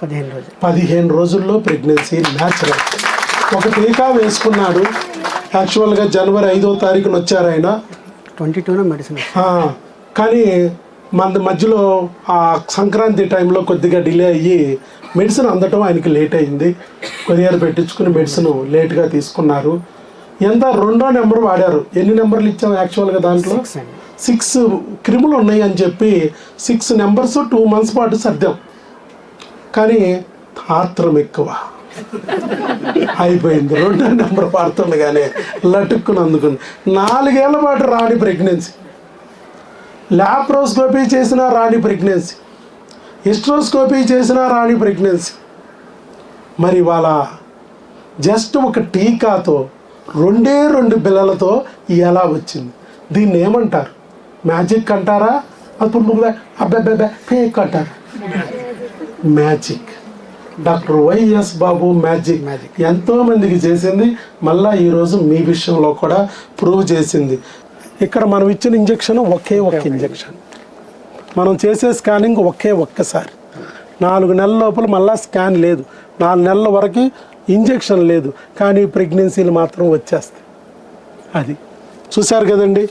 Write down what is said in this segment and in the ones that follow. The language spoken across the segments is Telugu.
15 రోజుల్లో ప్రెగ్నెన్సీ న్యాచురల్. ఒక టీకా వేసుకున్నాడు. యాక్చువల్గా జనవరి 5వ తారీఖున వచ్చారు ఆయన, 22 మెడిసిన్. కానీ మన మధ్యలో ఆ సంక్రాంతి టైంలో కొద్దిగా డిలే అయ్యి మెడిసిన్ అందటం ఆయనకి లేట్ అయింది. కొరియర్ పెట్టించుకుని మెడిసిన్ లేట్గా తీసుకున్నారు. ఎంత 2వ నెంబర్ వాడారు. ఎన్ని నెంబర్లు ఇచ్చాం యాక్చువల్గా దాంట్లో? 6 క్రిములు ఉన్నాయి అని చెప్పి 6 నెంబర్స్ 2 months పాటు సర్దాం. కానీ ఆత్రం ఎక్కువ అయిపోయింది. 2వ నెంబర్ పడుతుండగానే లటుక్కుని అందుకుంది. 4 ఏళ్ల పాటు రాని ప్రెగ్నెన్సీ. ల్యాప్రోస్కోపీ చేసినా రాని ప్రెగ్నెన్సీ, హిస్ట్రోస్కోపీ చేసినా రాని ప్రెగ్నెన్సీ. మరి వాళ్ళ జస్ట్ ఒక టీకాతో 2 పిల్లలతో ఎలా వచ్చింది? దీన్ని ఏమంటారు? మ్యాజిక్ అంటారా? అప్పుడు అబ్బాయి ఫేక్ అంటారు. మ్యాజిక్. డాక్టర్ వైఎస్ బాబు మ్యాజిక్ ఎంతోమందికి చేసింది. మళ్ళీ ఈరోజు మీ విషయంలో కూడా ప్రూవ్ చేసింది. ఇక్కడ మనం ఇచ్చిన ఇంజెక్షన్ ఒకే ఇంజెక్షన్, మనం చేసే స్కానింగ్ ఒక్కసారి. 4 నెలల లోపల మళ్ళీ స్కాన్ లేదు, 4 నెలల వరకు ఇంజెక్షన్ లేదు, కానీ ప్రెగ్నెన్సీలు మాత్రం వచ్చేస్తాయి. అది చూశారు కదండి.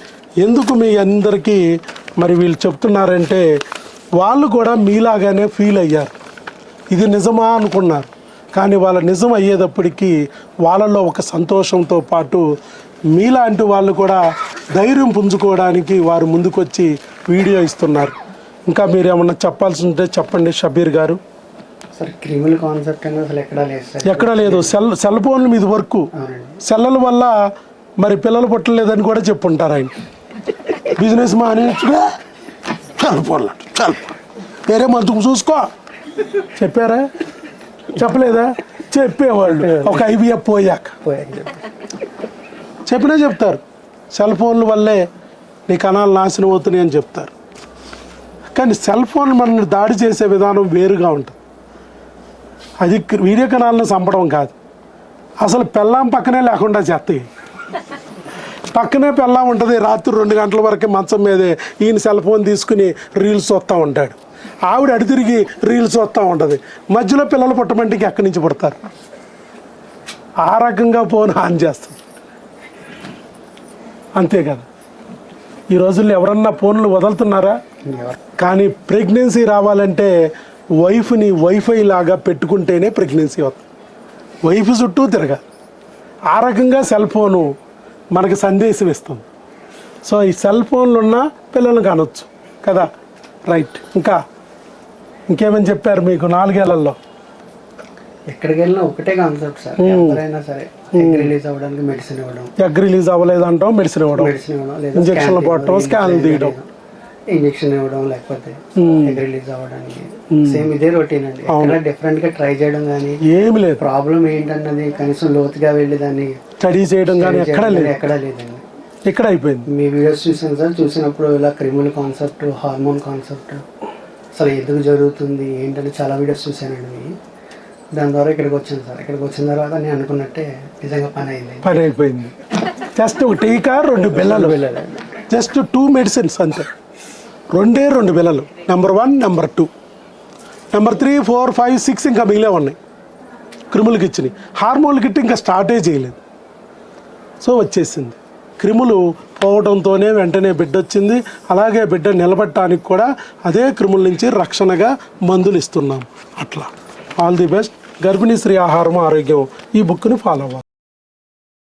ఎందుకు మీ అందరికీ మరి వీళ్ళు చెప్తున్నారంటే వాళ్ళు కూడా మీలాగానే ఫీల్ అయ్యారు. ఇది నిజమా అనుకున్నారు, కానీ వాళ్ళ నిజం అయ్యేటప్పటికీ వాళ్ళలో ఒక సంతోషంతో పాటు మీలాంటి వాళ్ళు కూడా ధైర్యం పుంజుకోవడానికి వారు ముందుకొచ్చి వీడియో ఇస్తున్నారు. ఇంకా మీరు ఏమన్నా చెప్పాల్సి ఉంటే చెప్పండి షబీర్ గారు. క్రిమినల్ కాన్సెప్ట్ అసలు ఎక్కడా లేదు. సెల్ ఫోన్ల మీద వర్క్, సెల్లల వల్ల మరి పిల్లలు పుట్టలేదని కూడా చెప్పుంటారు ఆయన. బిజినెస్ మానేగా సెల్ ఫోన్లు వేరే మందుకు చూసుకో చెప్పారా? చెప్పలేదా? చెప్పేవాళ్ళు ఒక IVF పోయాక చెప్పినా చెప్తారు. సెల్ ఫోన్ల వల్లే నీ కణాలు నాశనం అవుతున్నాయి అని చెప్తారు. కానీ సెల్ ఫోన్ మనల్ని దాడి చేసే విధానం వేరుగా ఉంటుంది. అది వీడియో కణాలను చంపడం కాదు, అసలు పెళ్ళాం పక్కనే లేకుండా చేస్తాయి. పక్కనే పెళ్ళాం ఉంటుంది, రాత్రి 2 గంటల వరకే మంచం మీదే ఈయన సెల్ ఫోన్ తీసుకుని రీల్స్ చూస్తూ ఉంటాడు, ఆవిడ అడి తిరిగి రీల్స్ చూస్తూ ఉంటుంది. మధ్యలో పిల్లలు పుట్టమంటికి ఎక్కడి నుంచి పుడతారు? ఆ రకంగా ఫోన్ ఆన్ చేస్తుంది. అంతే కదా. ఈ రోజుల్లో ఎవరన్నా ఫోన్లు వదులుతున్నారా? కానీ ప్రెగ్నెన్సీ రావాలంటే వైఫ్ని వైఫై లాగా పెట్టుకుంటేనే ప్రెగ్నెన్సీ వస్తుంది. వైఫ్ చుట్టూ తిరగాలి. ఆ రకంగా సెల్ ఫోను మనకి సందేశం ఇస్తుంది. సో ఈ సెల్ ఫోన్లు ఉన్న పిల్లలు కానొచ్చు కదా. రైట్. ఇంకేమని చెప్పారు మీకు 4 ఏళ్లలో? ఎక్కడికి వెళ్ళినా ఒకటే కాన్సెప్ట్ సార్. ఎవరైనా సరే ఎగ్ రిలీజ్ అవ్వడానికి మెడిసిన్ ఇవ్వడం, ఎగ్ రిలీజ్ అవ్వలేదు అంటాం మెడిసిన్ ఇవ్వడం, ఇంజక్షన్లు పోవడం, స్కాన్లు తీయడం, ఇంజక్షన్ ఇవ్వడం, లేకపోతే ఎగ్ రిలీజ్ అవ్వడానికి సేమ్ ఇదే రొటీన్ అండి. ఎక్కడ డిఫరెంట్ గా ట్రై చేయడం కానీ ఏమి లేదు. ప్రాబ్లం ఏంటన్నది కనీసం లోతుగా వెళ్ళి దాన్ని స్టడీ చేయడం కానీ ఎక్కడా లేదండి. ఇక్కడ అయిపోయింది. మీ వీడియోస్ చూసాను సార్. చూసినప్పుడు ఇలా క్రిమినల్ కాన్సెప్ట్, హార్మోన్ కాన్సెప్ట్ అసలు ఎందుకు జరుగుతుంది ఏంటంటే చాలా వీడియోస్ చూసానండి. దాని ద్వారా ఇక్కడికి వచ్చాను సార్. ఇక్కడికి వచ్చిన తర్వాత నేను అనుకున్నట్టే నిజంగా పని అయిపోయింది. జస్ట్ ఒక టీకా 2 పిల్లలు, జస్ట్ 2 మెడిసిన్స్ అంతే. 2 పిల్లలు. నెంబర్ 1, నెంబర్ 2, నెంబర్ 3, 4, 5, 6 ఇంకా మిగిలే ఉన్నాయి. క్రిములు కిచ్చినాయి. హార్మోన్లు కిట్టి ఇంకా స్టార్టే చేయలేదు. సో వచ్చేసింది. క్రిములు పోవడంతోనే వెంటనే బిడ్డ వచ్చింది. అలాగే బిడ్డ నిలబడటానికి కూడా అదే క్రిముల నుంచి రక్షణగా మందులు ఇస్తున్నాం. అట్లా ఆల్ ది బెస్ట్. గర్భిణీ స్త్రీ ఆహారం ఆరోగ్యం ఈ బుక్ని ఫాలో అవ్వాలి.